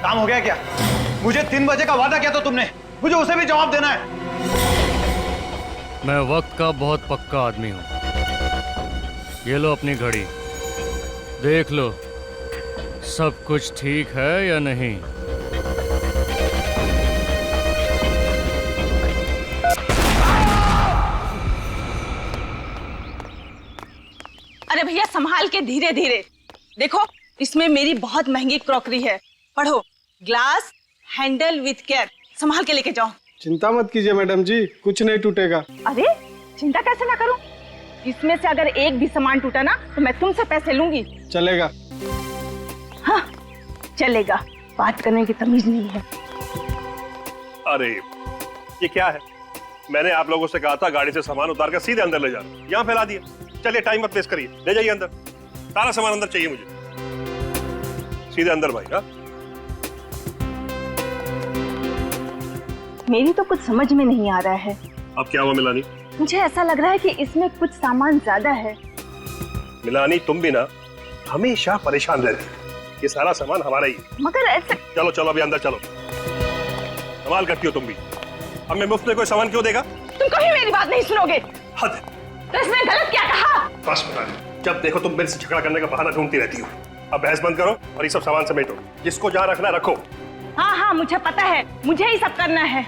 काम हो गया क्या? मुझे 3 बजे का वादा किया तो तुमने, मुझे उसे भी जवाब देना है। मैं वक्त का बहुत पक्का आदमी हूँ। ये लो अपनी घड़ी, देख लो सब कुछ ठीक है या नहीं। अरे भैया संभाल के, धीरे धीरे। देखो इसमें मेरी बहुत महंगी क्रॉकरी है, पढ़ो। ग्लास हैंडल विथ केयर, संभाल के लेके जाओ। चिंता मत कीजिए मैडम जी, कुछ नहीं टूटेगा। अरे चिंता कैसे ना करूं? इसमें से अगर एक भी सामान टूटा ना तो मैं तुमसे पैसे लूंगी। चलेगा। हाँ चलेगा, बात करने की तमीज नहीं है। अरे ये क्या है? मैंने आप लोगों से कहा था गाड़ी से सामान उतार कर सीधे अंदर ले जाना, यहाँ फैला दिया। चलिए टाइम मत वेस्ट करिए, ले जाइए अंदर। सारा सामान अंदर चाहिए मुझे, सीधे अंदर भाई। हाँ मेरी तो कुछ समझ में नहीं आ रहा है। अब क्या हुआ मिलानी? मुझे ऐसा लग रहा है कि इसमें कुछ सामान ज्यादा है। मिलानी तुम भी ना हमेशा परेशान रहती है। ये सारा सामान हमारा ही है। मगर ऐसे चलो चलो अभी अंदर चलो। कमाल करती हो तुम भी। अब मैं मुफ्त में कोई सामान क्यों देगा? तुम कभी मेरी बात नहीं सुनोगे। हद है। तो इसमें गलत क्या कहा? बस मिलानी, जब देखो तुम मेरे से झगड़ा करने का बहाना ढूंढती रहती हो। अब बहस बंद करो और ये सब सामान समेटो। जिसको जहाँ रखना रखो। हाँ हाँ मुझे पता है, मुझे ही सब करना है।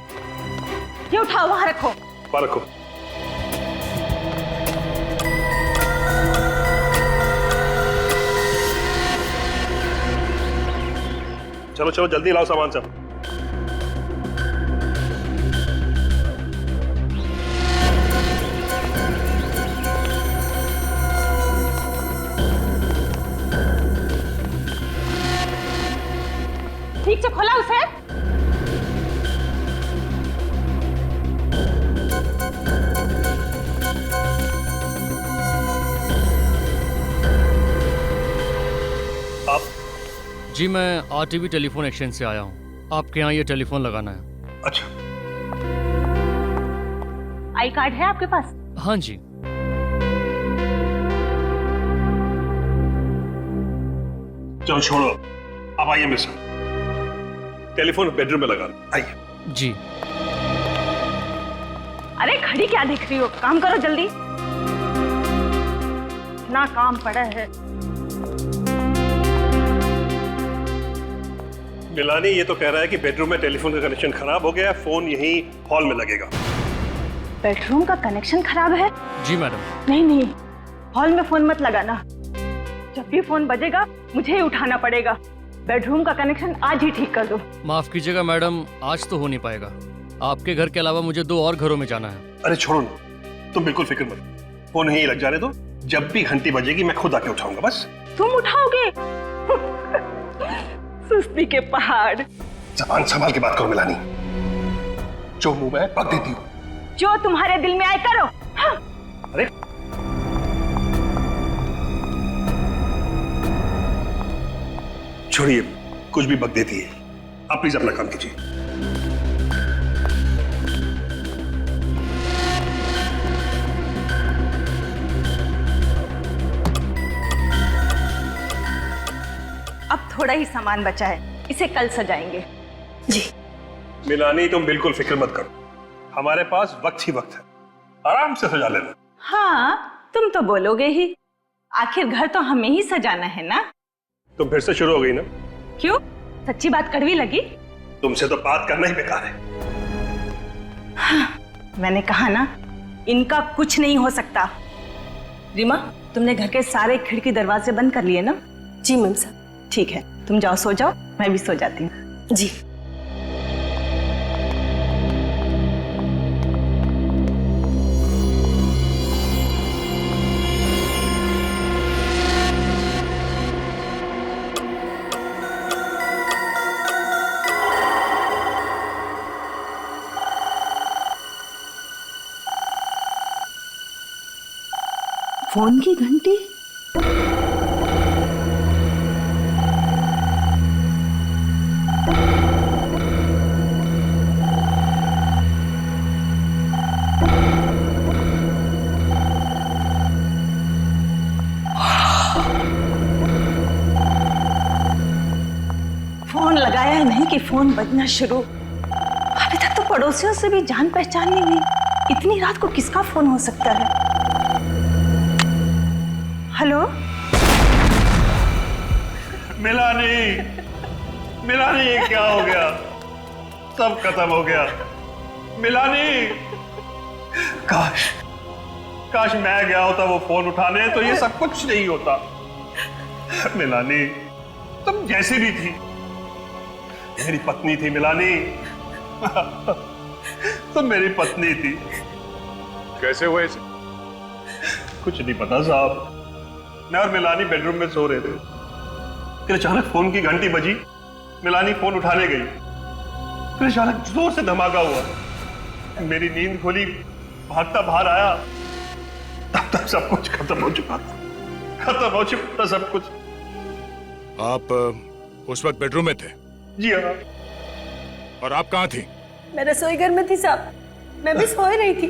ये उठाओ, वहाँ रखो। वहाँ रखो। चलो चलो जल्दी लाओ सामान सब। ठीक से खोला उसे। आप? जी मैं आरटीवी टेलीफोन एक्सचेंज से आया हूँ, आपके यहाँ ये टेलीफोन लगाना है। अच्छा आई कार्ड है आपके पास? हाँ जी। चलो छोड़ो, आप आइए मेरे साथ। टेलीफोन बेडरूम में लगा लो, आइए। जी। अरे घड़ी क्या देख रही हो, काम करो जल्दी। इतना काम पड़ा है। मिलानी ये तो कह रहा है कि बेडरूम में टेलीफोन का कनेक्शन खराब हो गया, फोन यहीं हॉल में लगेगा। बेडरूम का कनेक्शन खराब है? जी मैडम। नहीं नहीं, हॉल में फोन मत लगाना। जब भी फोन बजेगा मुझे ही उठाना पड़ेगा। बेडरूम का कनेक्शन आज ही ठीक कर दो। माफ कीजिएगा मैडम, आज तो हो नहीं पाएगा। आपके घर के अलावा मुझे 2 और घरों में जाना है। अरे छोड़ो ना, तुम बिल्कुल फिक्र मत, फोन यहीं लग जाने दो। जब भी घंटी बजेगी मैं खुद आके उठाऊंगा। बस तुम उठाओगे? सुस्ती के पहाड़। ज़बान संभाल के बात करो मिलानी, जो मुंह में पक देती हो। जो तुम्हारे दिल में आए करो। हाँ। अरे छोड़िए, कुछ भी बक देती है। आप प्लीज अपना काम कीजिए। अब थोड़ा ही सामान बचा है, इसे कल सजाएंगे। जी। मिलानी तुम बिल्कुल फिक्र मत करो, हमारे पास वक्त ही वक्त है, आराम से सजा लेना। हाँ तुम तो बोलोगे ही, आखिर घर तो हमें ही सजाना है ना। तुम फिर से शुरू हो गई ना? क्यों, सच्ची बात कड़वी लगी? तुमसे तो बात करना ही बेकार है। हाँ, मैंने कहा ना, इनका कुछ नहीं हो सकता। रीमा, तुमने घर के सारे खिड़की दरवाजे बंद कर लिए ना? जी मैम साहब। ठीक है, तुम जाओ सो जाओ, मैं भी सो जाती हूँ। जी। फोन की घंटी। फोन लगा लगाया नहीं कि फोन बजना शुरू। अभी तक तो पड़ोसियों से भी जान पहचान नहीं हुई। इतनी रात को किसका फोन हो सकता है? हेलो मिलानी, मिलानी ये क्या हो गया? सब खत्म हो गया। मिलानी, काश काश मैं गया होता वो फोन उठाने तो ये सब कुछ नहीं होता। मिलानी, तुम जैसी भी थी मेरी पत्नी थी। मिलानी, तुम मेरी पत्नी थी। कैसे हुए इसे? कुछ नहीं पता साहब। मैं और मिलानी बेडरूम में सो रहे थे, फिर अचानक फोन की घंटी बजी। मिलानी फोन उठाने गई, फिर अचानक जोर से धमाका हुआ। मेरी नींद खुली, भागता बाहर आया, तब तक सब कुछ खत्म हो चुका था। खत्म हो चुका था सब कुछ। आप उस वक्त बेडरूम में थे? जी हाँ। और आप कहाँ थी? मैं रसोई घर में थी साहब, मैं भी सो ही रही थी।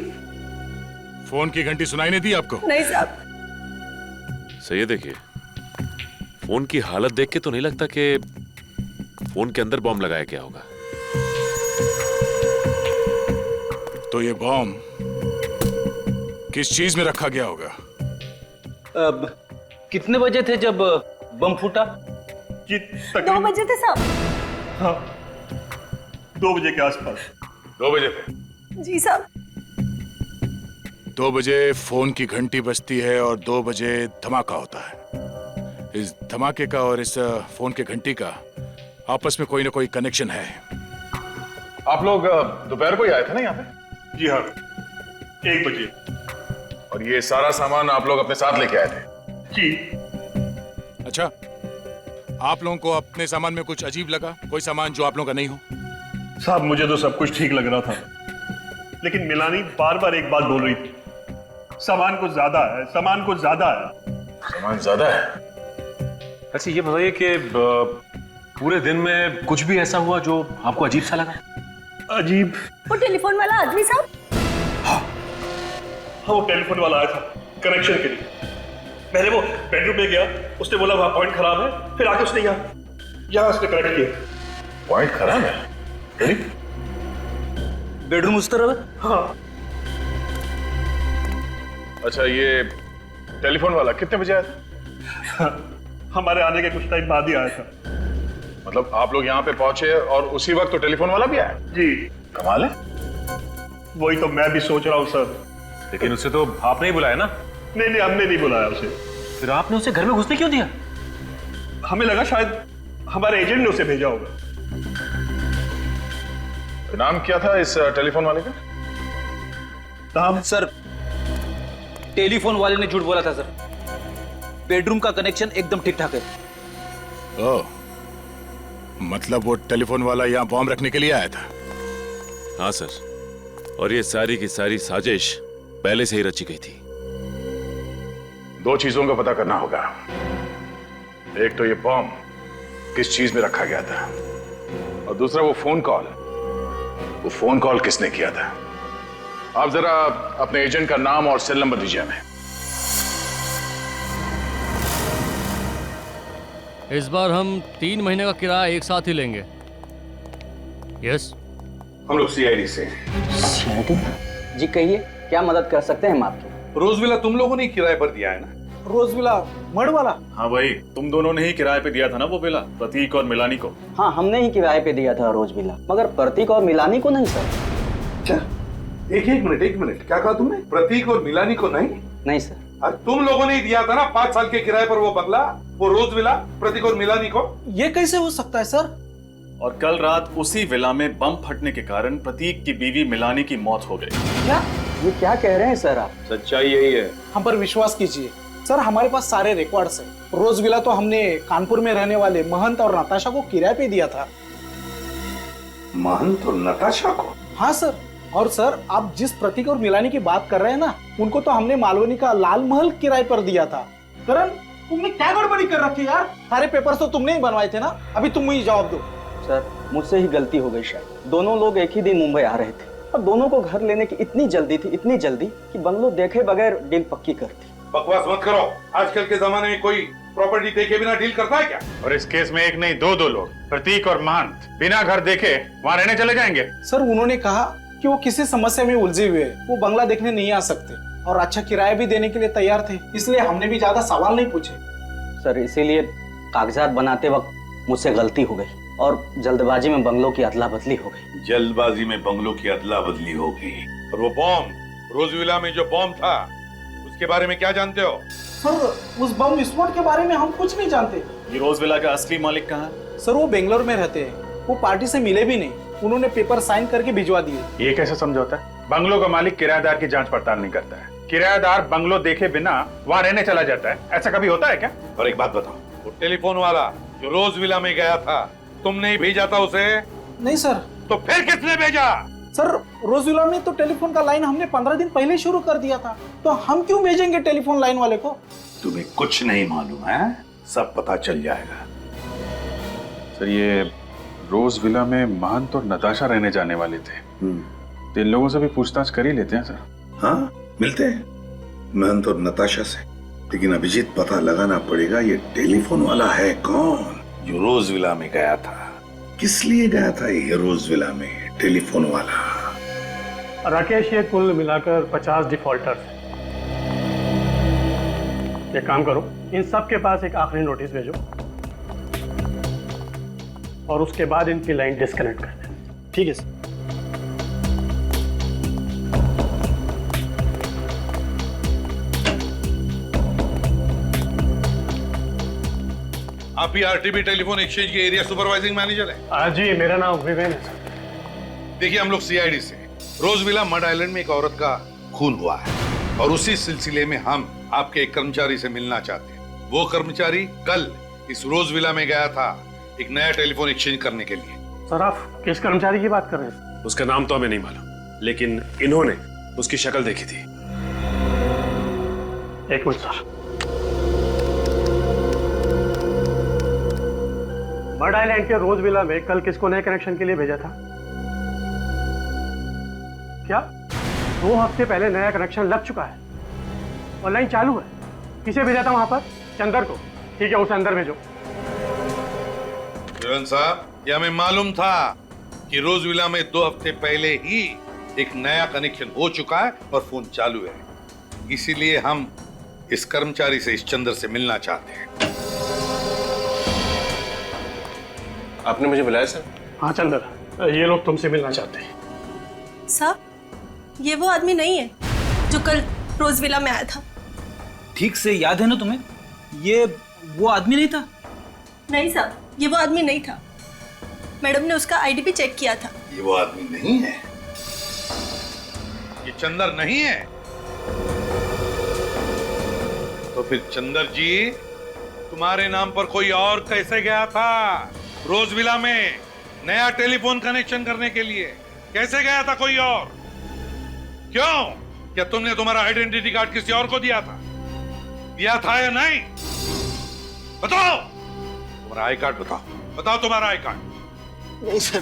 फोन की घंटी सुनाई नहीं दी आपको? नहीं साहब। सही है, देखिए फोन की हालत देख के तो नहीं लगता कि फोन के अंदर बॉम्ब लगाया गया होगा। तो ये बॉम्ब किस चीज में रखा गया होगा? अब कितने बजे थे जब बम फूटा? जी 2 बजे थे साहब। हाँ, 2 बजे के आसपास। 2 बजे थे? जी साहब। 2 बजे फोन की घंटी बजती है और 2 बजे धमाका होता है। इस धमाके का और इस फोन के घंटी का आपस में कोई ना कोई कनेक्शन है। आप लोग दोपहर को ही आए थे ना यहाँ पे? जी हाँ, 1 बजे। और ये सारा सामान आप लोग अपने साथ लेके आए थे? जी। अच्छा, आप लोगों को अपने सामान में कुछ अजीब लगा? कोई सामान जो आप लोगों का नहीं हो? साहब मुझे तो सब कुछ ठीक लग रहा था, लेकिन मिलानी बार बार एक बात बोल रही थी, सामान कुछ ज्यादा है, सामान कुछ ज्यादा है। सामान ज्यादा है? अच्छा ये बताइए कि पूरे दिन में कुछ भी ऐसा हुआ जो आपको अजीब सा लगा? अजीब? वो टेलीफोन वाला आदमी साहब। हाँ, वो टेलीफोन वाला आया था कनेक्शन के लिए। पहले वो बेडरूम में गया, उसने बोला वहां पॉइंट खराब है, फिर आके उसने यहाँ उसने कनेक्ट किया। पॉइंट खराब है? बेडरूम उस तरफ है? हाँ। अच्छा, ये टेलीफोन वाला कितने बजे आया था? हमारे आने के कुछ टाइम बाद ही आया था। मतलब आप लोग यहाँ पे पहुंचे और उसी वक्त तो टेलीफोन वाला भी आया? जी। कमाल है। वही तो मैं भी सोच रहा हूँ सर। लेकिन उसे तो आपने ही बुलाया ना? नहीं, हमने नहीं बुलाया उसे। फिर आपने उसे घर में घुसने क्यों दिया? हमें लगा शायद हमारे एजेंट ने उसे भेजा होगा। नाम क्या था इस टेलीफोन वाले का? नाम? सर, टेलीफोन वाले ने झूठ बोला था सर। बेडरूम का कनेक्शन एकदम ठीक ठाक है। ओह, मतलब वो टेलीफोन वाला यहाँ बॉम्ब रखने के लिए आया था? हाँ सर, और ये सारी की सारी साजिश पहले से ही रची गई थी। 2 चीजों का पता करना होगा। एक तो ये बॉम्ब किस चीज में रखा गया था, और दूसरा वो फोन कॉल किसने किया था। आप जरा अपने एजेंट का नाम और सेल नंबर दीजिए हमें। इस बार हम 3 महीने का किराया एक साथ ही लेंगे। यस, हम लोग सीआईडी से। जी कहिए, क्या मदद कर सकते हैं हम आपकी? रोज विला तुम लोगों ने किराए पर दिया है ना? रोज विला मड़ वाला? हाँ भाई, तुम दोनों ने ही किराए पे दिया था ना वो विला, प्रतीक और मिलानी को। हाँ, हमने ही किराए पे दिया था रोज विला, मगर प्रतीक और मिलानी को नहीं सर। अच्छा, एक मिनट, क्या कहा तुमने? प्रतीक और मिलानी को नहीं? नहीं सर। अरे तुम लोगों ने ही दिया था ना 5 साल के किराए पर वो बंगला, वो रोज विला, प्रतीक और मिलानी को। ये कैसे हो सकता है सर? और कल रात उसी विला में बम फटने के कारण प्रतीक की बीवी मिलानी की मौत हो गई। क्या? ये क्या कह रहे हैं सर आप? सच्चाई यही है। हम पर विश्वास कीजिए सर, हमारे पास सारे रिकॉर्ड्स हैं। रोज विला तो हमने कानपुर में रहने वाले महंत और नताशा को किराए पे दिया था। महंत और नताशा को? हाँ सर। और सर, आप जिस प्रतीक और मिलानी की बात कर रहे हैं ना, उनको तो हमने मालवनी का लाल महल किराए पर दिया था। करण, तुमने क्या गड़बड़ी कर रखी यार? सारे पेपर्स तो तुमने ही बनवाए थे ना। अभी तुम मुझे जवाब दो। सर, मुझसे ही गलती हो गई शायद। दोनों लोग एक ही दिन मुंबई आ रहे थे और दोनों को घर लेने की इतनी जल्दी कि बंगलो देखे बगैर डील पक्की कर दी। बकवास मत करो। आजकल के जमाने में कोई प्रॉपर्टी देखे बिना डील करता है क्या? और इस केस में एक नहीं दो लोग, प्रतीक और महंत, बिना घर देखे वहां रहने चले जाएंगे। सर उन्होंने कहा कि वो किसी समस्या में उलझे हुए हैं, वो बंगला देखने नहीं आ सकते और अच्छा किराया भी देने के लिए तैयार थे, इसलिए हमने भी ज्यादा सवाल नहीं पूछे। सर इसीलिए कागजात बनाते वक्त मुझसे गलती हो गई और जल्दबाजी में बंगलों की अदला बदली हो गई। जल्दबाजी में बंगलों की अदला बदली हो गई। और वो बॉम्ब, रोज विला में जो बॉम्ब था, उसके बारे में क्या जानते हो? सर उस बम विस्फोट के बारे में हम कुछ नहीं जानते। ये रोज विला का असली मालिक कहाँ है? सर वो बेंगलोर में रहते हैं, वो पार्टी से मिले भी नहीं, उन्होंने पेपर साइन करके भिजवा दिए। ये कैसे समझौता है? बंगलों का मालिक किराएदार की जांच पड़ताल नहीं करता है, किराएदार बंगलो देखे बिना वहां रहने चला जाता है, ऐसा कभी होता है क्या? और एक बात बताओ, वो टेलीफोन वाला जो रोज विला में गया था, तुमने ही भेजा था उसे? नहीं सर। तो फिर किसने भेजा? सर रोजविला में तो टेलीफोन का लाइन हमने 15 दिन पहले शुरू कर दिया था, तो हम क्यों भेजेंगे टेलीफोन लाइन वाले को? तुम्हें कुछ नहीं मालूम है, सब पता चल जाएगा। सर ये रोज विला में महंत और नताशा रहने जाने वाले थे, तो इन लोगों से भी पूछताछ कर ही लेते हैं सर। हाँ मिलते हैं महंत और नताशा से, लेकिन अभिजीत पता लगाना पड़ेगा ये टेलीफोन वाला है कौन जो रोज विला में गया था। किस लिए गया था ये रोज विला में टेलीफोन वाला? राकेश ये कुल मिलाकर 50 डिफॉल्टर्स हैं। एक काम करो, इन सब के पास एक आखिरी नोटिस भेजो और उसके बाद इनकी लाइन डिस्कनेक्ट कर देना। ठीक है सर। आप ही आरटीबी टेलीफोन एक्सचेंज के एरिया सुपरवाइजिंग मैनेजर हैं? जी मेरा नाम विवेन है सर। देखिए हम लोग सीआईडी से, रोज विला मड आइलैंड में एक औरत का खून हुआ है और उसी सिलसिले में हम आपके एक कर्मचारी से मिलना चाहते हैं। वो कर्मचारी कल इस रोज विला में गया था एक नया टेलीफोन एक्सचेंज करने के लिए। सर आप किस कर्मचारी की बात कर रहे हैं? उसका नाम तो हमें नहीं मालूम, लेकिन इन्होंने उसकी शक्ल देखी थी। एक मिनट सर। मड आइलैंड के रोज विला में कल किसको नए कनेक्शन के लिए भेजा था? क्या 2 हफ्ते पहले नया कनेक्शन लग चुका है और लाइन चालू है? किसे भेजा था वहां पर? चंदर को। ठीक है उसे अंदर भेजो। विवेन साहब, ये हमें मालूम था कि रोज विला में 2 हफ्ते पहले ही एक नया कनेक्शन हो चुका है और फोन चालू है, इसीलिए हम इस कर्मचारी से, इस चंदर से मिलना चाहते हैं। आपने मुझे बुलाया सर? हाँ चंदर, ये लोग तुमसे मिलना चाहते हैं। साहब ये वो आदमी नहीं है जो कल रोज विला में आया था। ठीक से याद है ना तुम्हें? ये वो आदमी नहीं था? नहीं साहब, ये वो आदमी नहीं था। मैडम ने उसका आईडी भी चेक किया था। ये वो आदमी नहीं है? ये चंदर नहीं है? तो फिर चंदर जी तुम्हारे नाम पर कोई और कैसे गया था रोज विला में नया टेलीफोन कनेक्शन करने के लिए? कैसे गया था कोई और? क्यों? क्या तुमने तुम्हारा आइडेंटिटी कार्ड किसी और को दिया था? दिया था या नहीं? बताओ तुम्हारा आई कार्ड बताओ, बताओ तुम्हारा आई कार्ड। नहीं सर।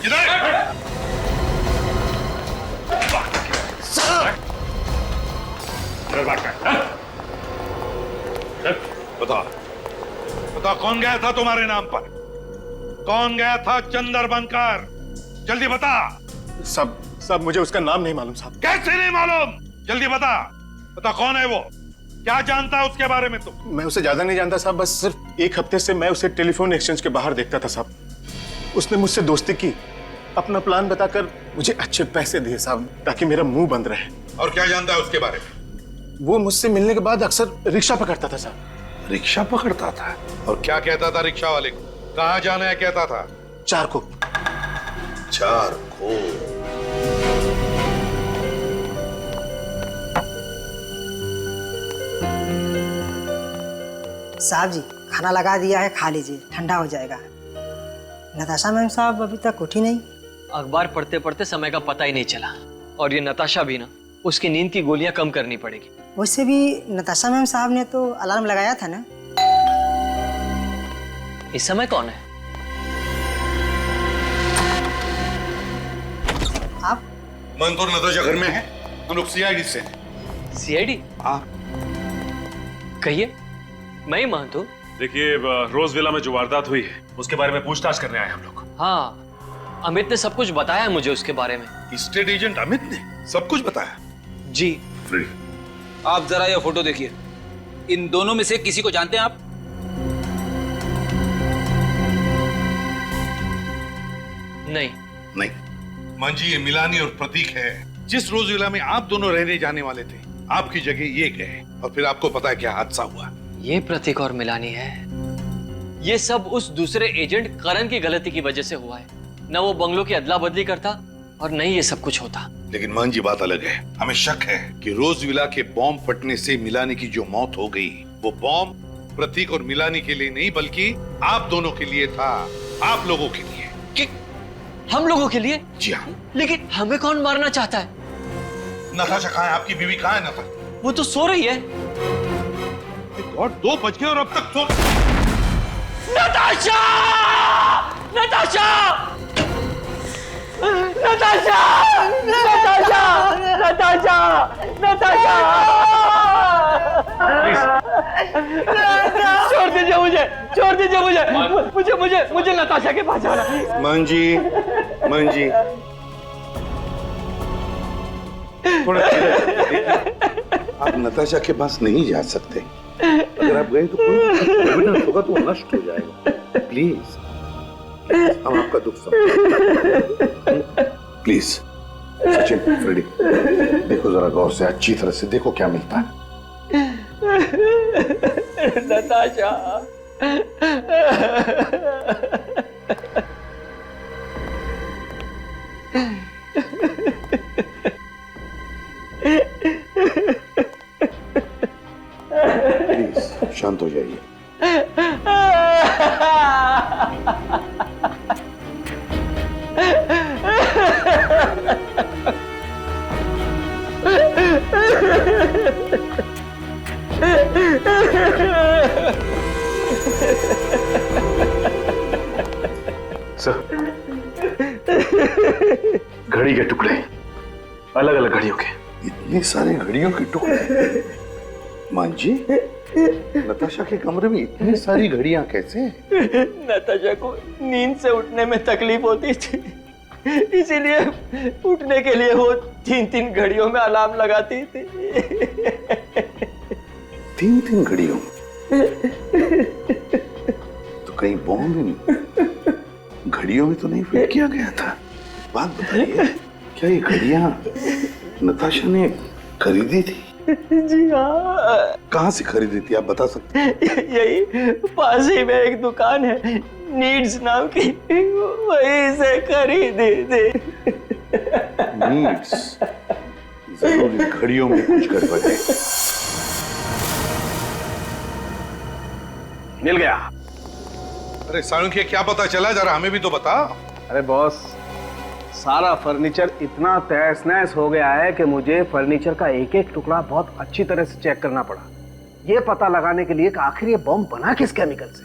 बताओ बताओ कौन गया था तुम्हारे नाम पर? कौन गया था चंदर बनकर? जल्दी बता। सब मुझे उसका नाम नहीं मालूम साहब। कैसे नहीं मालूम? जल्दी बता, बता कौन है वो? क्या जानता है उसके बारे में तुम? मैं उसे ज्यादा नहीं जानता साहब, बस सिर्फ 1 हफ्ते से मैं उसे टेलीफोन एक्सचेंज के बाहर देखता था साहब। उसने मुझसे दोस्ती की, अपना प्लान बताकर मुझे अच्छे पैसे दिए साहब, ताकि मेरा मुंह बंद रहे। और क्या जानता है उसके बारे में? वो मुझसे मिलने के बाद अक्सर रिक्शा पकड़ता था साहब। रिक्शा पकड़ता था? और क्या कहता था रिक्शा वाले को? कहाँ जाना है कहता था? चारकोप। चारकोप। साहब जी खाना लगा दिया है, खा लीजिए, ठंडा हो जाएगा। नताशा मैम साहब अभी तक उठी नहीं। अखबार पढ़ते पढ़ते समय का पता ही नहीं चला। और ये नताशा भी ना, उसकी नींद की गोलियां कम करनी पड़ेगी। वैसे भी नताशा मैम साहब ने तो अलार्म लगाया था ना। इस समय कौन है? आप? मन तो नताशा घर में है, हम लोग सीआईडी से हैं। सीआईडी? हाँ। कहिए, मैं ही महंत हूँ। देखिए रोज विला में जो वारदात हुई है उसके बारे में पूछताछ करने आए हम लोग। हाँ, अमित ने सब कुछ बताया मुझे उसके बारे में। स्टेट एजेंट अमित ने सब कुछ बताया? जी। फ्रेडी, आप जरा ये फोटो देखिए। इन दोनों में से किसी को जानते हैं आप? नहीं। नहीं। मंजी, ये मिलानी और प्रतीक है। जिस रोज विला में आप दोनों रहने जाने वाले थे, आपकी जगह ये गए और फिर आपको पता है क्या हादसा हुआ। ये प्रतीक और मिलानी है। ये सब उस दूसरे एजेंट करण की गलती की वजह से हुआ है। न वो बंगलों की अदला बदली करता और न ही ये सब कुछ होता। लेकिन मान जी, बात अलग है। हमें शक है कि रोज विला के बॉम्ब फटने से मिलानी की जो मौत हो गई, वो बॉम्ब प्रतीक और मिलानी के लिए नहीं बल्कि आप दोनों के लिए था। आप लोगों के लिए। कि हम लोगों के लिए? जी हाँ। लेकिन हमें कौन मारना चाहता है? नताशा कहाँ है? आपकी बीवी कहाँ है? नताशा वो तो सो रही है। गॉड, 2 बज गए और अब तक सो। नताशा! नताशा! नताशा! नताशा! नताशा! नताशा! छोड़ दीजिए मुझे, छोड़ दीजिए मुझे, मुझे मुझे मुझे नताशा के पास जाना है। मंजी, मंजी, थोड़ा आप नताशा के पास नहीं जा सकते। अगर आप गए तो कोई एविडेंस होगा तो नष्ट हो जाएगा। प्लीज, हम आपका दुख समझें। प्लीज सचिन, फ्रेडी, देखो जरा गौर से, अच्छी तरह से देखो क्या मिलता है। नताशा, प्लीज शांत हो जाइए। सर, घड़ी के टुकड़े, अलग अलग घड़ियों के। इतने सारे घड़ियों के टुकड़े? मान जी, नताशा के कमरे में इतनी सारी घड़ियां कैसे? नताशा को नींद से उठने में तकलीफ होती थी, इसीलिए उठने के लिए वो 3-3 घड़ियों में अलार्म लगाती थी। 3-3 घड़ियों? तो कहीं बॉम्ब इन घड़ियों में तो नहीं फिट किया गया था? बात बताइए, क्या ये घड़ियां नताशा ने खरीदी थी? जी हाँ। कहाँ से खरीदी थी, आप बता सकते हैं? यही पास ही में एक दुकान है, नीड्स नाम की, वहीं से खरीदी थी। नीड्स? जरूर इन घड़ियों में कुछ गड़बड़ है। मिल गया। अरे साळुंखे, क्या पता चला? जरा हमें भी तो बता। अरे बॉस, सारा फर्नीचर इतना तहस नहस हो गया है कि मुझे फर्नीचर का एक एक टुकड़ा बहुत अच्छी तरह से चेक करना पड़ा, ये पता लगाने के लिए कि आखिर ये बॉम्ब बना किस केमिकल से।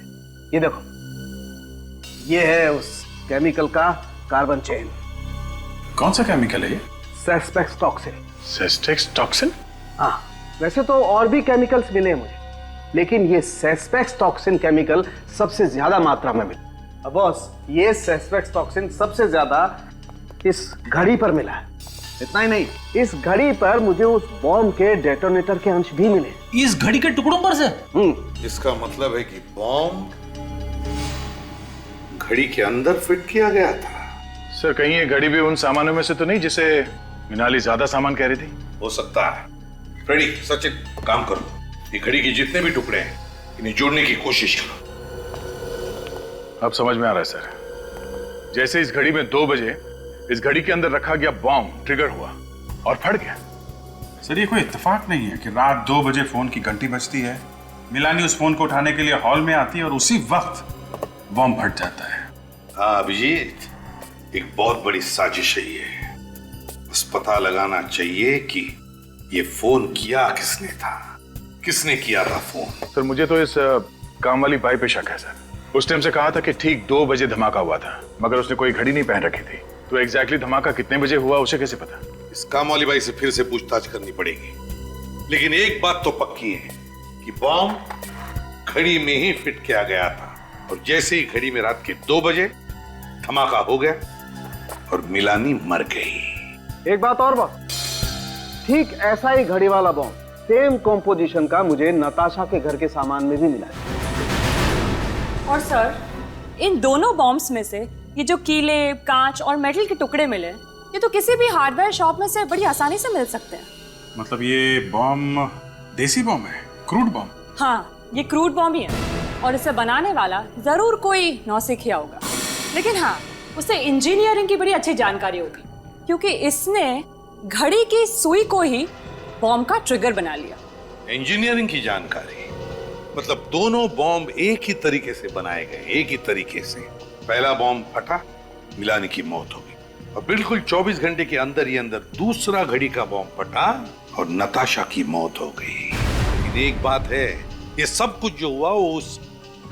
ये देखो, ये है उस केमिकल का कार्बन चेन। कौन सा केमिकल है ये? सेस्पेक्स टॉक्सिन। सेस्पेक्स टॉक्सिन? हाँ, वैसे तो और भी केमिकल्स मिले मुझे, लेकिन ये सेस्पेक्स टॉक्सिन केमिकल सबसे ज्यादा मात्रा में मिला। अब बॉस, ये सेस्पेक्स टॉक्सिन सबसे ज्यादा इस घड़ी पर मिला है। इतना ही नहीं, इस घड़ी पर मुझे उस बॉम्ब के डेटोनेटर के अंश भी मिले। इस घड़ी के टुकड़ों पर से? इसका मतलब है कि बॉम्ब घड़ी के अंदर फिट किया गया था। सर, कहीं ये घड़ी भी उन सामानों में से तो नहीं जिसे मिनाली ज्यादा सामान कह रही थी? हो सकता है। फ्रेडी, सचिन, काम करो, ये घड़ी के जितने भी टुकड़े हैं इन्हें जोड़ने की कोशिश करो। अब समझ में आ रहा है सर। जैसे इस घड़ी में 2 बजे इस घड़ी के अंदर रखा गया बॉम्ब ट्रिगर हुआ और फट गया। सर, ये कोई इत्तेफाक नहीं है कि रात 2 बजे फोन की घंटी बजती है, मिलानी उस फोन को उठाने के लिए हॉल में आती है और उसी वक्त बॉम्ब फट जाता है। हाँ अभिजीत, एक बहुत बड़ी साजिश है ये। बस पता लगाना चाहिए कि ये फोन किया किसने था, किसने किया था फोन। सर, मुझे तो इस काम वाली बाई पे शक है सर। उस टाइम से कहा था कि ठीक 2 बजे धमाका हुआ था, मगर उसने कोई घड़ी नहीं पहन रखी थी, तो एग्जैक्टली धमाका कितने बजे हुआ उसे कैसे पता? इस काम वाली बाई से फिर से पूछताछ करनी पड़ेगी। लेकिन एक बात तो पक्की है कि बॉम्ब घड़ी में ही फिट किया गया था और जैसे ही घड़ी में रात के 2 बजे धमाका हो गया और मिलानी मर गई। एक बात और बात, ठीक ऐसा ही घड़ी वाला बॉम्ब सेम कॉम्पोजिशन का मुझे नताशा के घर के सामान में भी मिला है। और सर, इन दोनों बॉम्ब्स में से ये जो कीले, कांच और मेटल के टुकड़े मिले, ये तो किसी भी हार्डवेयर शॉप में से बड़ी आसानी से मिल सकते हैं। मतलब ये बॉम्ब देसी बॉम्ब है, क्रूड बॉम्ब? हाँ, ये क्रूड बॉम्ब ही है और इसे बनाने वाला जरूर कोई नौसिखिया होगा, लेकिन हाँ, उसे इंजीनियरिंग की बड़ी अच्छी जानकारी होगी, क्योंकि इसने घड़ी की सुई को ही बॉम्ब का ट्रिगर बना लिया। इंजीनियरिंग की जानकारी मतलब दोनों बॉम्ब एक ही तरीके से बनाए गए, एक ही तरीके से। पहला बॉम्ब फटा, मिलानी की मौत हो गई और बिल्कुल 24 घंटे के अंदर ही अंदर दूसरा घड़ी का बॉम्ब फटा और नताशा की मौत हो गई। लेकिन एक बात है, ये सब कुछ जो हुआ वो उस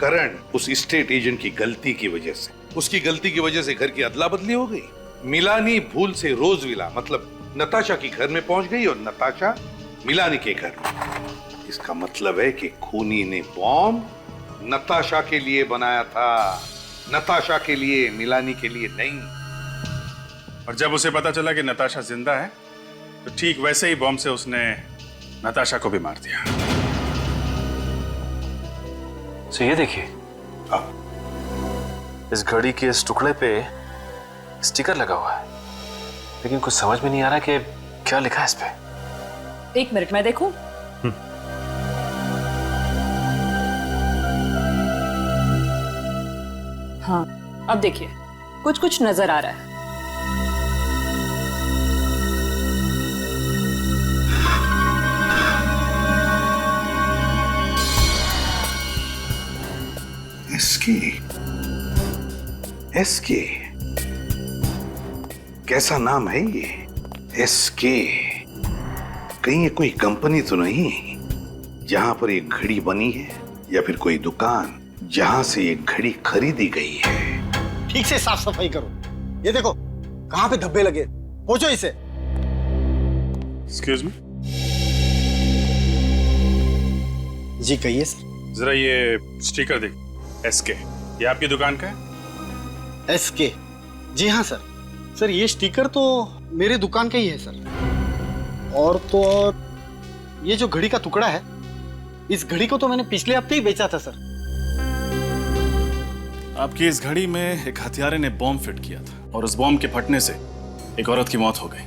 करण, उस स्टेट एजेंट की गलती की वजह से, उसकी गलती की वजह से घर की अदला बदली हो गई। मिलानी भूल से रोजविला मतलब नताशा के घर में पहुंच गई और नताशा मिलानी के घर में। इसका मतलब है कि खूनी ने बॉम्ब नताशा के लिए बनाया था, नताशा के लिए, मिलानी के लिए नहीं। और जब उसे पता चला कि नताशा जिंदा है तो ठीक वैसे ही बॉम्ब से उसने नताशा को भी मार दिया। तो ये देखिए, इस घड़ी के इस टुकड़े पे स्टिकर लगा हुआ है, लेकिन कुछ समझ में नहीं आ रहा कि क्या लिखा है इस पे। 1 मिनट में देखूं। हाँ, अब देखिए, कुछ कुछ नजर आ रहा है। एसके, कैसा नाम है ये? एसके, कहीं ये कोई कंपनी तो नहीं जहां पर एक घड़ी बनी है, या फिर कोई दुकान जहां से ये घड़ी खरीदी गई है? ठीक से साफ सफाई करो। ये देखो कहां पे धब्बे लगे, पोंछो इसे। एक्सक्यूज मी जी, कहिए सर। जरा ये स्टिकर देख, एसके, ये आपकी दुकान का है? एसके, जी हाँ सर। सर ये स्टिकर तो मेरे दुकान का ही है सर। और तो और ये जो घड़ी का टुकड़ा है, इस घड़ी को तो मैंने पिछले हफ्ते ही बेचा था सर। आपकी इस घड़ी में एक हथियारे ने बॉम्ब फिट किया था और उस बॉम्ब के फटने से एक औरत की मौत हो गई।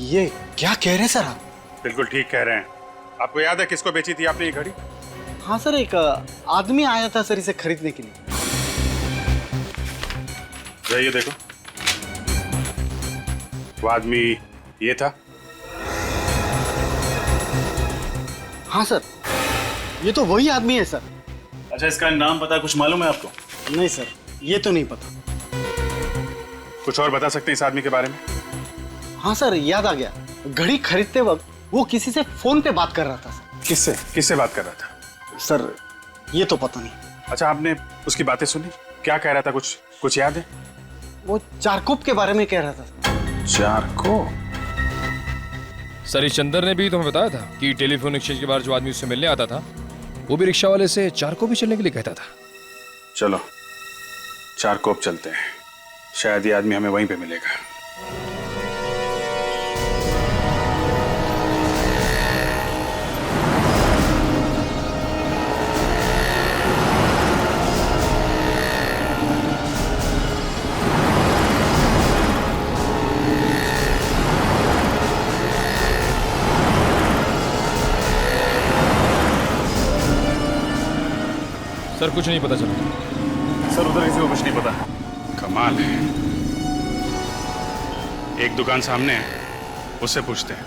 ये क्या कह रहे हैं सर आप? बिल्कुल ठीक कह रहे हैं। आपको याद है किसको बेची थी आपने ये घड़ी? हाँ सर, एक आदमी आया था सर इसे खरीदने के लिए। ये देखो, वो आदमी ये था। हाँ सर, ये तो वही आदमी है सर। अच्छा, इसका नाम पता कुछ मालूम है आपको? नहीं सर, ये तो नहीं पता। कुछ और बता सकते हैं इस आदमी के बारे में? हाँ सर, याद आ गया। घड़ी खरीदते वक्त वो किसी से फोन पे बात कर रहा था सर। किससे किससे बात कर रहा था सर? ये तो पता नहीं। अच्छा, आपने उसकी बातें सुनी? क्या कह रहा था, कुछ याद है? वो चारकोप के बारे में कह रहा था। चारकोप? सर, इस चंदर ने भी तुम्हें बताया था कि टेलीफोन एक्सचेंज के बाहर जो आदमी उससे मिलने आता था, वो भी रिक्शा वाले से चारकोप भी चलने के लिए कहता था। चलो चारकोप चलते हैं, शायद ये आदमी हमें वहीं पे मिलेगा। सर, कुछ नहीं पता चला। सर, उधर किसी को कुछ नहीं पता। कमाल है। एक दुकान सामने है, उससे पूछते हैं।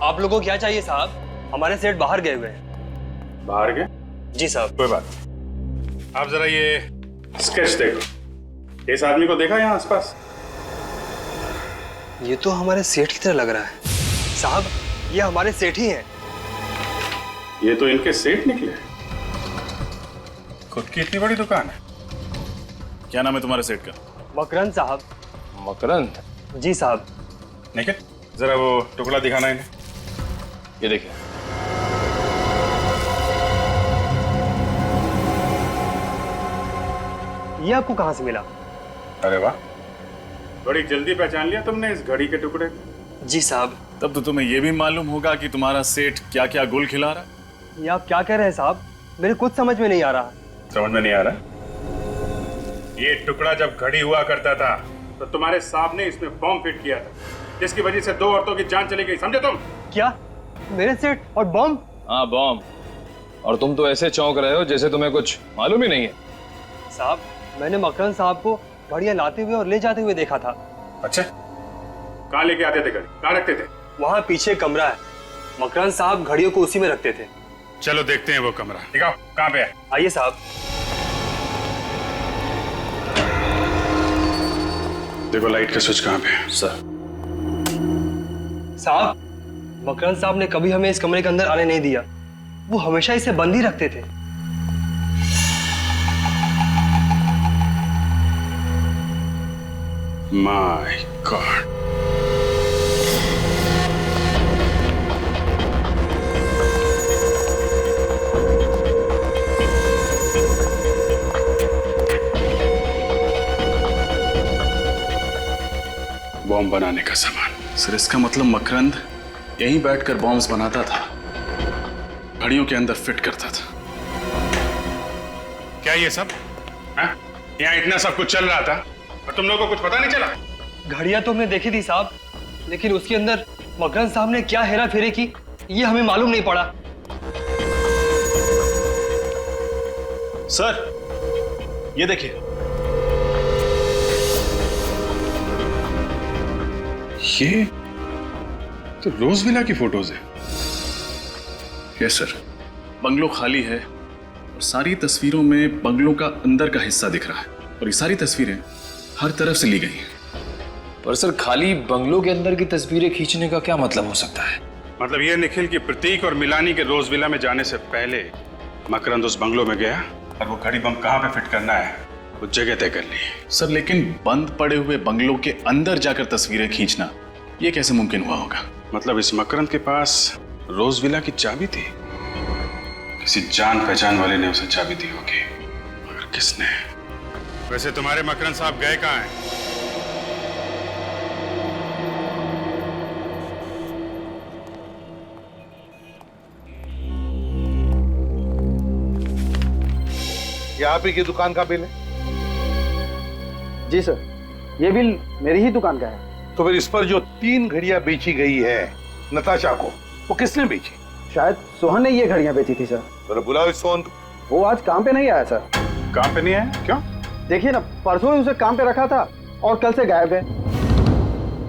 आप लोगों को क्या चाहिए साहब? हमारे सेठ बाहर गए हुए हैं। बाहर गए? जी साहब। कोई बात नहीं। आप जरा ये स्केच देखो। इस आदमी को देखा यहाँ आसपास? ये तो हमारे सेठ की तरह लग रहा है साहब। ये हमारे सेठ ही हैं। ये तो इनके सेठ निकले। खुद की इतनी बड़ी दुकान है। क्या नाम है तुम्हारे सेठ का? मकरंद साहब। मकरंद? जी साहब। निखिल, जरा वो टुकड़ा दिखाना इन्हें। ये देखिए। ये आपको कहाँ से मिला? अरे वाह, बड़ी जल्दी पहचान लिया तुमने इस घड़ी के टुकड़े को। जी साहब। तब तो तुम्हें यह भी मालूम होगा कि तुम्हारा सेठ क्या क्या गुल खिला रहा। ये आप क्या कह रहे हैं साहब? मेरे कुछ समझ में नहीं आ रहा। समझ में नहीं आ रहा? ये टुकड़ा जब घड़ी हुआ करता था तो तुम्हारे साहब ने इसमें बॉम्ब फिट किया था, जिसकी वजह से 2 औरतों की जान चली गई, समझे तुम? क्या? मेरे सेठ और बॉम्ब? हाँ, बॉम्ब। और तुम तो ऐसे चौंक रहे हो जैसे तुम्हें कुछ मालूम ही नहीं है। साहब, मैंने मकरन साहब को घड़ियां लाते हुए और ले जाते हुए देखा था। अच्छा, कहाँ लेके आते थे घड़ी? कहाँ रखते थे? वहाँ पीछे कमरा है, मकरन साहब घड़ियों को उसी में रखते थे। चलो देखते हैं वो कमरा। दिखाओ कहाँ पे है। आइए साहब। देखो लाइट का स्विच कहाँ पे है। सर। साहब, मकरन साहब ने कभी हमें इस कमरे के अंदर आने नहीं दिया। वो हमेशा इसे बंद ही रखते थे। My God. बॉम्ब बनाने का सामान। सर, इसका मतलब मकरंद यहीं बैठकर बॉम्ब्स बनाता था, घड़ियों के अंदर फिट करता था। क्या ये सब? यहाँ इतना सब कुछ चल रहा था और तुम लोगों को कुछ पता नहीं चला? घड़ियां तो हमने देखी थी साहब, लेकिन उसके अंदर मकरन साहब ने क्या हेरा फेरी की ये हमें मालूम नहीं पड़ा। सर, ये देखिए। ये तो रोज विला की फोटोज है। यस सर, बंगलो खाली है और सारी तस्वीरों में बंगलो का अंदर का हिस्सा दिख रहा है और ये सारी तस्वीरें हर तरफ से ली गई हैं। पर सर, खाली बंगलो के अंदर की तस्वीरें खींचने का क्या मतलब हो सकता है? मतलब ये निखिल की प्रतीक और मिलानी के रोज विला में जाने से पहले मकरंद उस बंगलो में गया और वो घड़ी बम कहाँ पे फिट करना है वो जगह तय कर ली। सर, लेकिन बंद पड़े हुए बंगलो के अंदर जाकर तस्वीरें खींचना ये कैसे मुमकिन हुआ होगा? मतलब इस मकरंद के पास रोज विला की चाबी थी, किसी जान पहचान वाले ने उसे चाबी दी होगी, मगर किसने? वैसे तुम्हारे मकरंद साहब गए कहाँ हैं? ये आप ही की दुकान का बिल है? जी सर, ये बिल मेरी ही दुकान का है। तो फिर इस पर जो 3 घड़ियां बेची गई है नताशा को, वो किसने बेची? शायद सोहन ने ये घड़ियां बेची थी सर। तो बुलाओ इस सोहन को। वो आज काम पे नहीं आया सर। काम पे नहीं आया? क्यों? देखिए ना, परसों ही उसे काम पे रखा था और कल से गायब है।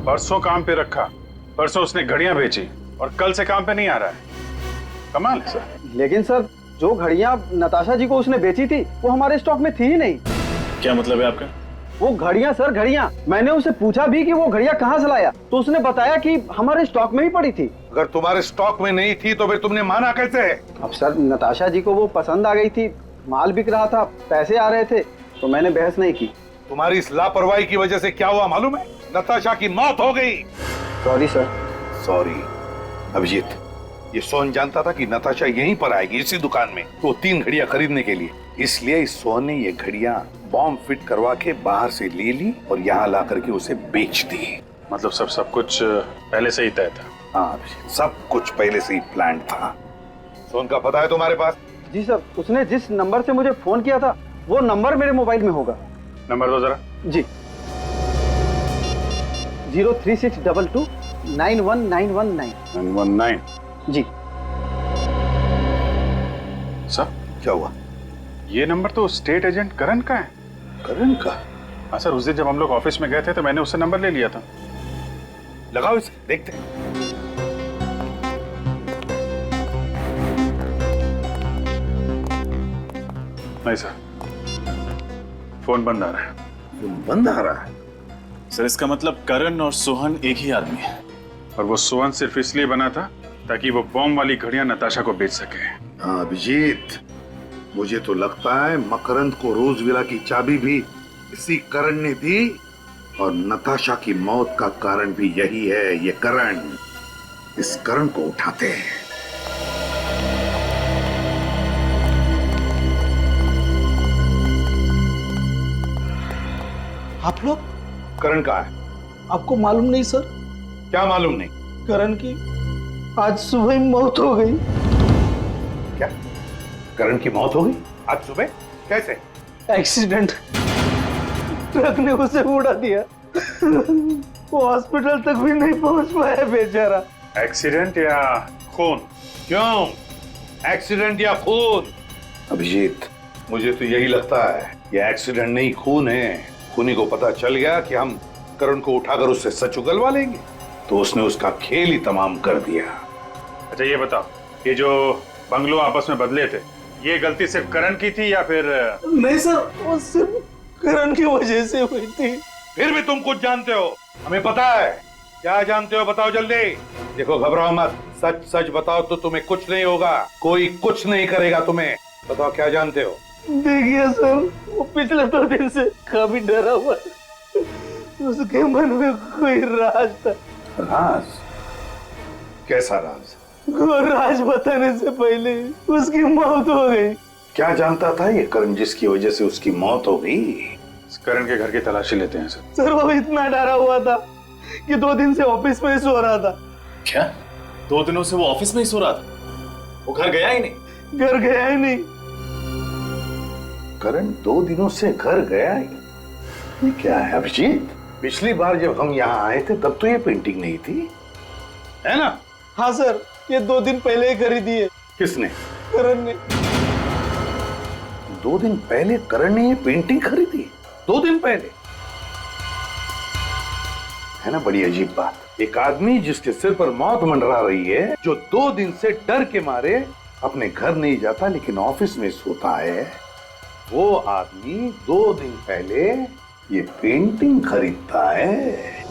परसों काम पे रखा, परसों उसने घड़ियां बेची और कल से काम पे नहीं आ रहा है। कमाल है सर। लेकिन सर, जो घड़ियां नताशा जी को उसने बेची थी वो हमारे स्टॉक में थी ही नहीं। क्या मतलब है आपका? वो घड़ियां सर, घड़ियां। मैंने उसे पूछा भी कि वो घड़ियां कहाँ से लाया, तो उसने बताया कि हमारे स्टॉक में ही पड़ी थी। अगर तुम्हारे स्टॉक में नहीं थी तो फिर तुमने माना कैसे? अब सर, नताशा जी को वो पसंद आ गई थी, माल बिक रहा था, पैसे आ रहे थे, तो मैंने बहस नहीं की। तुम्हारी इस लापरवाही की वजह से क्या हुआ मालूम है? नताशा की मौत हो गई। Sorry sir. सॉरी अभिजीत, ये सोहन जानता था कि नताशा यहीं पर आएगी इसी दुकान में, तो 3 घड़ियां खरीदने के लिए, इसलिए इस सोहन ने ये घड़ियां बॉम्ब फिट करवा के बाहर से ले ली और यहाँ ला करके उसे बेच दी। मतलब सब कुछ पहले से ही तय था? हाँ, सब कुछ पहले से ही प्लान था। सोहन का पता है तुम्हारे पास? जी सर, उसने जिस नंबर से मुझे फोन किया था वो नंबर मेरे मोबाइल में होगा। नंबर दो जरा। जी, 03622 91919। 919 जी। सर, क्या हुआ? ये नंबर तो स्टेट एजेंट करण का है। करण का? हाँ सर, उस दिन जब हम लोग ऑफिस में गए थे तो मैंने उससे नंबर ले लिया था। लगाओ इसे, देखते हैं। नहीं सर, फोन बंद आ रहा है। फोन बंद आ रहा है? सर, इसका मतलब करण और सोहन एक ही आदमी है और वो सोहन सिर्फ इसलिए बना था ताकि वो बॉम्ब वाली घड़ियां नताशा को बेच सके। हाँ अभिजीत, मुझे तो लगता है मकरंद को रोज विला की चाबी भी इसी करण ने दी और नताशा की मौत का कारण भी यही है, ये करण। इस करण को उठाते हैं। आप लोग? करण कहाँ है? आपको मालूम नहीं सर? क्या मालूम नहीं? करण की आज सुबह ही मौत हो गई। क्या? करण की मौत हो गई आज सुबह? कैसे? एक्सीडेंट, ट्रक ने उसे उड़ा दिया। वो हॉस्पिटल तक भी नहीं पहुंच पाया बेचारा। एक्सीडेंट या खून? क्यों एक्सीडेंट या खून? अभिजीत, मुझे तो यही लगता है ये एक्सीडेंट नहीं खून है। खूनी को पता चल गया कि हम करण को उठाकर उससे सच उगलवा लेंगे, तो उसने उसका खेल ही तमाम कर दिया। अच्छा ये बताओ, ये जो बंगलो आपस में बदले थे, ये गलती सिर्फ करण की थी या फिर? नहीं सर, वो सिर्फ करण की वजह से हुई थी। फिर भी तुम कुछ जानते हो, हमें पता है। क्या जानते हो बताओ जल्दी। देखो घबराओ मत, सच सच बताओ तो तुम्हें कुछ नहीं होगा, कोई कुछ नहीं करेगा तुम्हें। बताओ क्या जानते हो? देखिए सर, वो पिछले 2 दिन से काफी डरा हुआ है। उसके मन में कोई राज था। राज? कैसा राज? वो राज बताने से पहले उसकी मौत हो गई। क्या जानता था ये करण जिसकी वजह से उसकी मौत हो गई? करण के घर की तलाशी लेते हैं सर। सर वो इतना डरा हुआ था कि 2 दिन से ऑफिस में ही सो रहा था। क्या? 2 दिनों से वो ऑफिस में ही सो रहा था? वो घर गया ही नहीं? घर गया ही नहीं। करण 2 दिनों से घर गया ही? ये क्या है अभिजीत? पिछली बार जब हम यहाँ आए थे तब तो ये पेंटिंग नहीं थी, है ना? हाँ सर, ये 2 दिन पहले ही खरीदी है। किसने? करण ने। 2 दिन पहले करण ने ये पेंटिंग खरीदी? 2 दिन पहले? है ना बड़ी अजीब बात। एक आदमी जिसके सिर पर मौत मंडरा रही है, जो 2 दिन से डर के मारे अपने घर नहीं जाता लेकिन ऑफिस में सोता है, वो आदमी 2 दिन पहले ये पेंटिंग खरीदता है।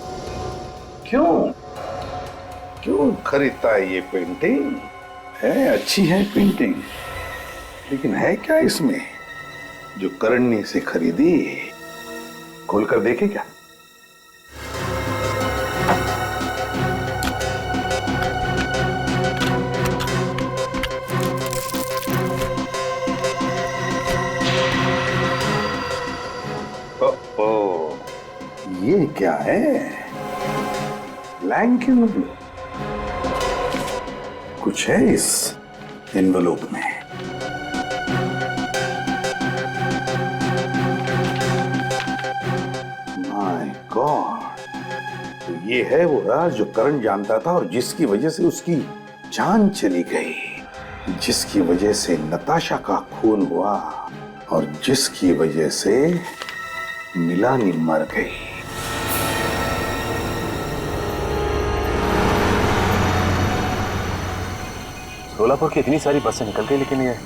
क्यों क्यों खरीदता है ये पेंटिंग? है अच्छी है पेंटिंग, लेकिन है क्या इसमें जो करण ने इसे खरीदी? खोलकर देखे क्या? ये क्या है? Blank envelope. कुछ है इस एनवलप में। माय गॉड, तो ये है वो राज जो करण जानता था और जिसकी वजह से उसकी जान चली गई, जिसकी वजह से नताशा का खून हुआ और जिसकी वजह से मिलानी मर गई। सोलापुर की इतनी सारी बसें निकल गई, लेकिन ये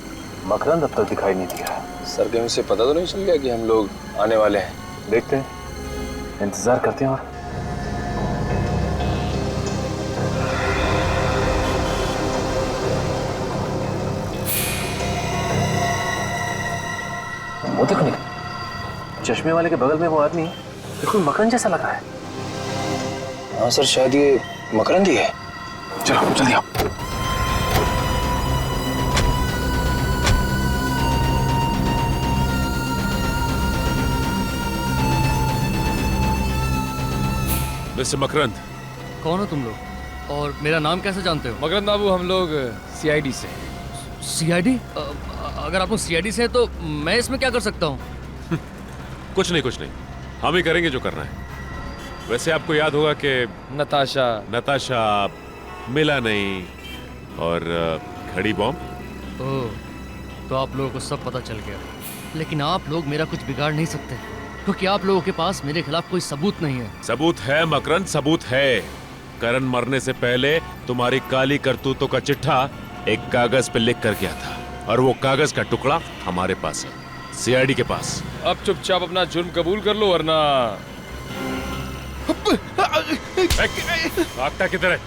मकरंद अब तक दिखाई नहीं दिया। सर कहीं उसे पता तो नहीं चल गया कि हम लोग आने वाले हैं? देखते हैं, इंतजार करते हैं। और वो देखो निकल, चश्मे वाले के बगल में वो आदमी बिल्कुल मकरंद जैसा लग रहा है। हाँ सर, शायद ये मकरंद ही है। चलो जल्दी आओ। मिस्टर मकरंद। कौन हो तुम लोग और मेरा नाम कैसे जानते हो? मकरंद बाबू, हम लोग सीआईडी से। सीआईडी? अगर आप लोग सीआईडी से हैं तो मैं इसमें क्या कर सकता हूँ? कुछ नहीं, हम ही करेंगे जो करना है। वैसे आपको याद होगा कि नताशा मिला नहीं और घड़ी बॉम्ब। ओह, तो आप लोगों को सब पता चल गया। लेकिन आप लोग मेरा कुछ बिगाड़ नहीं सकते, क्योंकि आप लोगों के पास मेरे खिलाफ कोई सबूत नहीं है। सबूत है मकरंद, सबूत है। करण मरने से पहले तुम्हारी काली करतूतों का चिट्ठा एक कागज पे लिख कर गया था, और वो कागज का टुकड़ा हमारे पास है, सीआईडी के पास। अब चुपचाप अपना जुर्म कबूल कर लो, वरना भागता किधर है?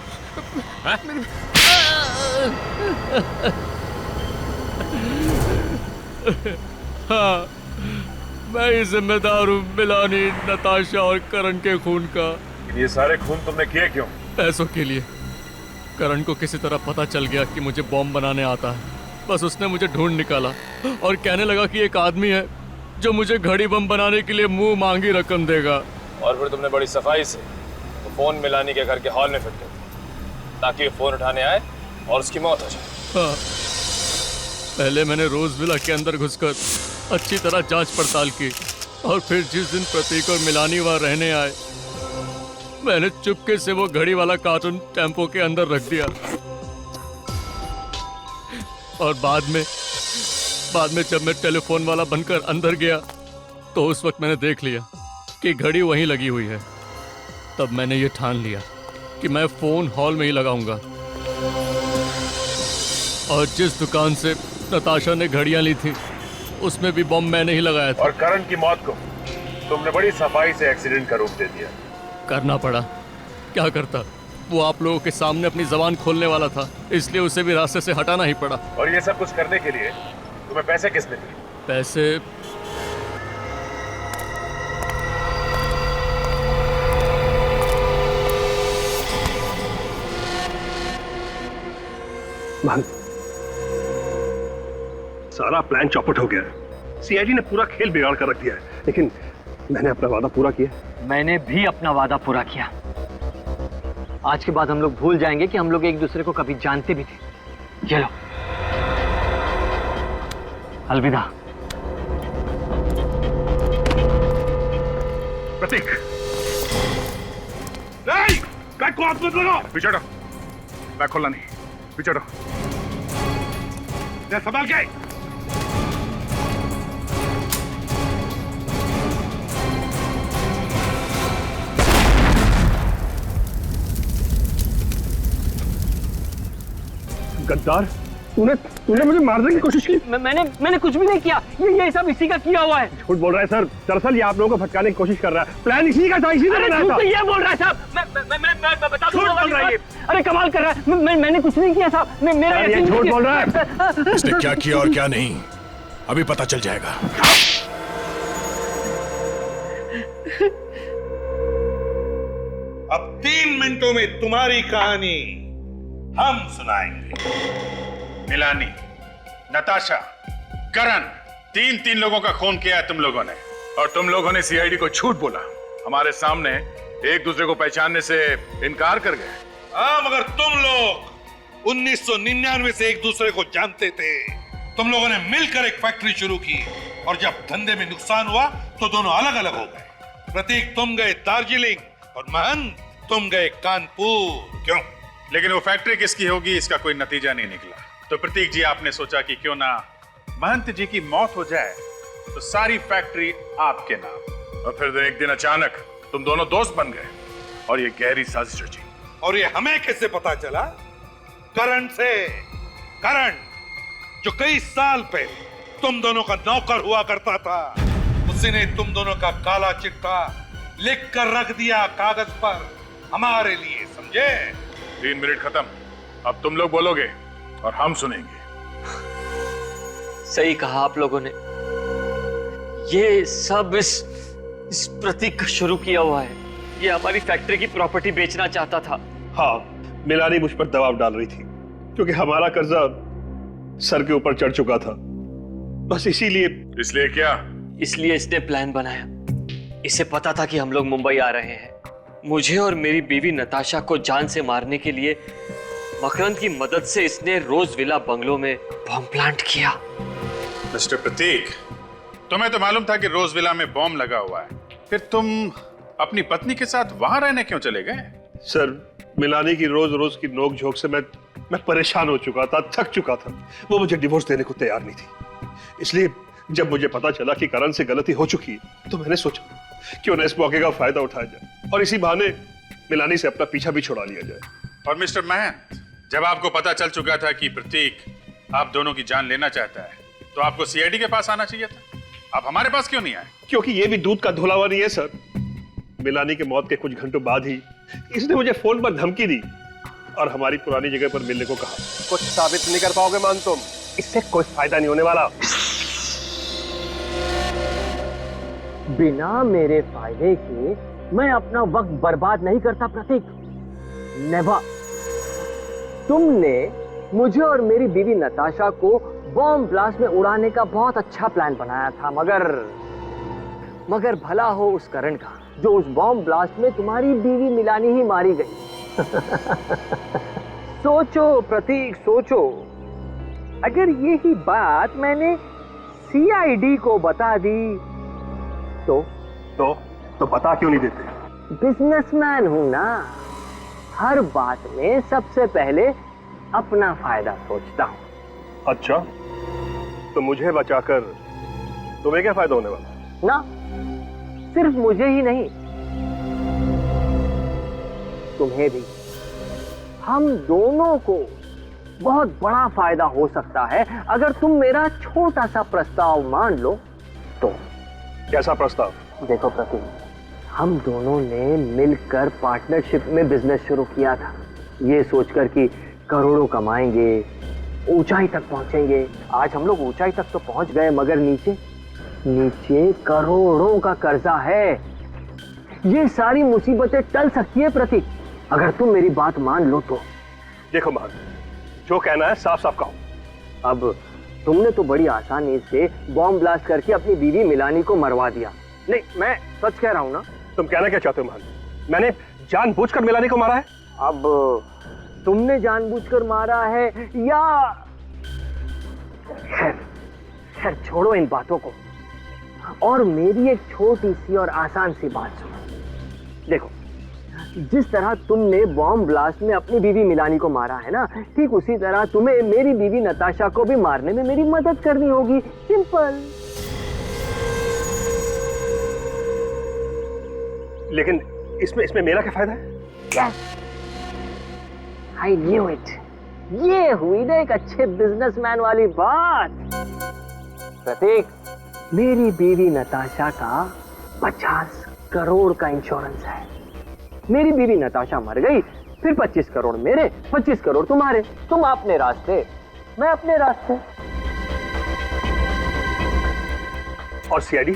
हाँ, मैं ही जिम्मेदार हूँ मिलानी, नताशा और करण के खून का। ये सारे खून तुमने किए क्यों? पैसों के लिए। करण को किसी तरह पता चल गया कि मुझे बॉम्ब बनाने आता है। बस उसने मुझे ढूंढ निकाला और कहने लगा कि एक आदमी है जो मुझे घड़ी बम बनाने के लिए मुंह मांगी रकम देगा। और फिर तुमने बड़ी सफाई से तो फोन मिलानी के घर के हॉल में फिट कर दिया ताकि फोन उठाने आए और उसकी मौत हो जाए। हाँ। पहले मैंने रोज विला के अंदर घुसकर अच्छी तरह जांच पड़ताल की और फिर जिस दिन प्रतीक और मिलानी वहां रहने आए, मैंने चुपके से वो घड़ी वाला कार्टून टेम्पो के अंदर रख दिया। और बाद में जब मैं टेलीफोन वाला बनकर अंदर गया तो उस वक्त मैंने देख लिया कि घड़ी वहीं लगी हुई है। तब मैंने ये ठान लिया कि मैं फोन हॉल में ही लगाऊंगा। और जिस दुकान से नताशा ने घड़ियां ली थी उसमें भी बम मैंने ही लगाया था। और करण की मौत को तुमने बड़ी सफाई से एक्सीडेंट का रूप दे दिया। करना पड़ा, क्या करता। वो आप लोगों के सामने अपनी जबान खोलने वाला था, इसलिए उसे भी रास्ते से हटाना ही पड़ा। और ये सब कुछ करने के लिए तुम्हें पैसे किसने दिए? पैसे सारा प्लान चौपट हो गया है। सीआईडी ने पूरा खेल बिगाड़ कर रख दिया है, लेकिन मैंने अपना वादा पूरा किया। मैंने भी अपना वादा पूरा किया। आज के बाद हम लोग भूल जाएंगे कि हम लोग एक दूसरे को कभी जानते भी थे। चलो, अलविदा। प्रतीक, नहीं, बैग को हाथ मत लगाओ। पीछे हटो, बैग खोलना नहीं, पीछे हटो। संभाल के। गद्दार, तूने मुझे मारने की कोशिश की। मैंने कुछ भी नहीं किया। ये सब इसी का किया हुआ है। झूठ बोल रहा है सर। दरअसल ये आप लोगों को भटकाने की कोशिश कर रहा है। प्लान इसी का था, इसी ने बनाया था। ये बोल रहा है साहब। मैं बता दूंगा। अरे कमाल कर रहा है। मैंने कुछ नहीं किया साहब। मेरा ये झूठ बोल रहा है। इसने क्या किया और क्या नहीं अभी पता चल जाएगा। अब 3 मिनटों में तुम्हारी कहानी हम सुनाएंगे। मिलानी, नताशा, करण, 3 लोगों का खून किया है तुम लोगों ने। और तुम लोगों ने सीआईडी को झूठ बोला, हमारे सामने एक दूसरे को पहचानने से इनकार कर गए। हाँ, मगर तुम लोग 1999 से एक दूसरे को जानते थे। तुम लोगों ने मिलकर एक फैक्ट्री शुरू की और जब धंधे में नुकसान हुआ तो दोनों अलग अलग हो गए। प्रतीक तुम गए दार्जिलिंग और महंत तुम गए कानपुर। क्यों? लेकिन वो फैक्ट्री किसकी होगी इसका कोई नतीजा नहीं निकला। तो प्रतीक जी, आपने सोचा कि क्यों ना महंत जी की मौत हो जाए तो सारी फैक्ट्री आपके नाम। और फिर एक दिन अचानक तुम दोनों दोस्त बन गए और ये गहरी साजिश रची। और ये हमें कैसे पता चला? करण से। करण जो कई साल पहले तुम दोनों का नौकर हुआ करता था, उसी ने तुम दोनों का काला चिट्ठा लिख कर रख दिया कागज पर हमारे लिए, समझे? 3 मिनट खत्म। अब तुम लोग बोलोगे और हम सुनेंगे। सही कहा आप लोगों ने। ये सब इस प्रतीक का शुरू किया हुआ है। ये हमारी फैक्ट्री की प्रॉपर्टी बेचना चाहता था। हाँ, मिलानी मुझ पर दबाव डाल रही थी क्योंकि हमारा कर्जा सर के ऊपर चढ़ चुका था। बस इसीलिए। इसलिए क्या? इसलिए इसने प्लान बनाया। इसे पता था कि हम लोग मुंबई आ रहे हैं। मुझे और मेरी बीवी नताशा को जान से मारने के लिए मकरंद की मदद से इसने रोज विला बंगलो में बॉम्ब प्लांट किया। मिस्टर प्रतीक, तुम्हें तो मालूम था कि रोज विला में बॉम्ब लगा हुआ है, फिर तुम अपनी पत्नी के साथ वहां रहने क्यों चले गए? सर, मिलानी की रोज रोज की नोक झोंक से मैं परेशान हो चुका था, थक चुका था। वो मुझे डिवोर्स देने को तैयार नहीं थी। इसलिए जब मुझे पता चला कि करण से गलती हो चुकी है तो मैंने सोचा क्यों ना इस मौके का फायदा उठाया जाए और इसी बहाने मिलानी से अपना पीछा भी छुड़ा लिया जाए। और मिस्टर महंत, जब आपको पता चल चुका था कि प्रतीक आप दोनों की जान लेना चाहता है तो आपको सीआईडी के पास आना चाहिए था। आप हमारे पास क्यों नहीं आए? क्योंकि ये भी दूध का धुलावा नहीं है सर। मिलानी के मौत के कुछ घंटों बाद ही इसने मुझे फोन पर धमकी दी और हमारी पुरानी जगह पर मिलने को कहा। कुछ साबित नहीं कर पाओगे मान तुम, इससे कोई फायदा नहीं होने वाला। बिना मेरे फायदे के मैं अपना वक्त बर्बाद नहीं करता प्रतीक, नेवर। तुमने मुझे और मेरी बीवी नताशा को बॉम्ब ब्लास्ट में उड़ाने का बहुत अच्छा प्लान बनाया था, मगर भला हो उस करण का जो उस बॉम्ब ब्लास्ट में तुम्हारी बीवी मिलानी ही मारी गई। सोचो प्रतीक, सोचो, अगर यही बात मैंने सीआईडी को बता दी तो बता क्यों नहीं देते? बिजनेसमैन हूं ना, हर बात में सबसे पहले अपना फायदा सोचता हूं। अच्छा, तो मुझे बचाकर तुम्हें क्या फायदा होने वाला? ना सिर्फ मुझे ही नहीं, तुम्हें भी। हम दोनों को बहुत बड़ा फायदा हो सकता है अगर तुम मेरा छोटा सा प्रस्ताव मान लो तो। कैसा प्रस्ताव? देखो प्रतीक, हम दोनों ने मिलकर पार्टनरशिप में बिजनेस शुरू किया था, ये सोचकर कि करोड़ों कमाएंगे, ऊंचाई तक पहुंचेंगे। आज हम लोग ऊंचाई तक तो पहुंच गए, मगर नीचे करोड़ों का कर्जा है। ये सारी मुसीबतें टल सकती है प्रतीक, अगर तुम मेरी बात मान लो तो। देखो मान, जो कहना है साफ साफ कहो। अब तुमने तो बड़ी आसानी से बॉम्ब ब्लास्ट करके अपनी बीवी मिलानी को मरवा दिया। नहीं, मैं सच कह रहा हूं ना। तुम कहना क्या चाहते हो मान? मैंने जानबूझकर मिलानी को मारा है? अब तुमने जानबूझकर मारा है या खैर छोड़ो इन बातों को, और मेरी एक छोटी सी और आसान सी बात सुनो। देखो, जिस तरह तुमने बॉम्ब ब्लास्ट में अपनी बीवी मिलानी को मारा है ना, ठीक उसी तरह तुम्हें मेरी बीवी नताशा को भी मारने में मेरी मदद करनी होगी। सिंपल। लेकिन इसमें मेरा क्या फायदा है? Yes, I knew it. ये हुई ना एक अच्छे बिजनेसमैन वाली बात। प्रतीक, मेरी बीवी नताशा का 50 करोड़ का इंश्योरेंस है। मेरी बीवी नताशा मर गई, फिर 25 करोड़ मेरे, 25 करोड़ तुम्हारे। तुम अपने रास्ते, मैं अपने रास्ते। और सीआईडी,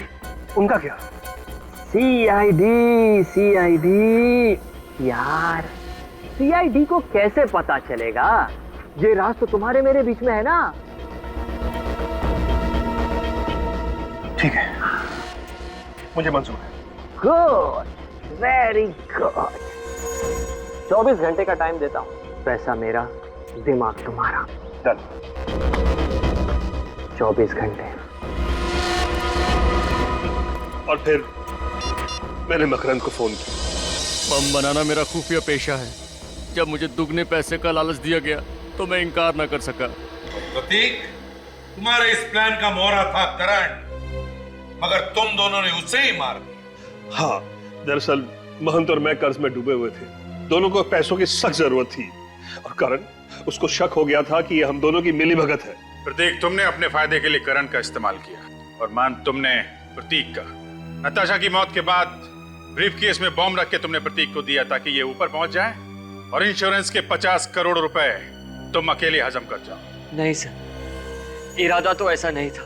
उनका क्या? सीआईडी यार, सीआईडी को कैसे पता चलेगा? ये राज तो तुम्हारे मेरे बीच में है ना। ठीक है, मुझे मंजूर है। Good, very good. 24 घंटे का टाइम देता हूं। पैसा मेरा, दिमाग तुम्हारा। डन। 24 घंटे। और फिर मैंने मकरंद को फोन किया। बम बनाना मेरा खुफिया पेशा है। जब मुझे दुगने पैसे का लालच दिया गया तो मैं इनकार न कर सका। प्रतीक, तुम्हारे इस प्लान का मोहरा था करण, मगर तुम दोनों ने उसे ही मार दिया। हाँ, दरअसल महंत और मैं कर्ज में डूबे हुए थे। दोनों को पैसों की सख्त जरूरत थी, और करण, उसको शक हो गया था कि ये हम दोनों की मिलीभगत है। प्रतीक, तुमने अपने फायदे के लिए करण का इस्तेमाल किया, और मान तुमने प्रतीक का। नताशा की मौत के बाद ब्रीफकेस में बॉम्ब रख के तुमने प्रतीक को दिया ताकि ये ऊपर पहुंच जाए, और इंश्योरेंस के 50 करोड़ रुपए तुम अकेले हजम कर जाओ। नहीं सर, इरादा तो ऐसा नहीं था।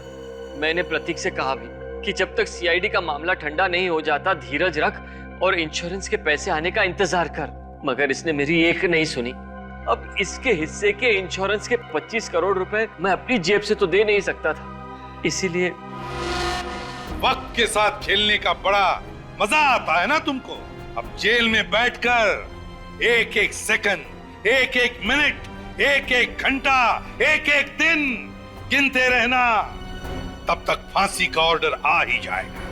मैंने प्रतीक से कहा भी कि जब तक सीआईडी का मामला ठंडा नहीं हो जाता धीरज रख और इंश्योरेंस के पैसे आने का इंतजार कर, मगर इसने मेरी एक नहीं सुनी। अब इसके हिस्से के इंश्योरेंस के 25 करोड़ रुपए मैं अपनी जेब से तो दे नहीं सकता था, इसीलिए। वक्त के साथ खेलने का बड़ा मजा आता है ना तुमको। अब जेल में बैठकर एक एक सेकंड, एक एक मिनट, एक एक घंटा, एक एक दिन गिनते रहना, तब तक फांसी का ऑर्डर आ ही जाएगा।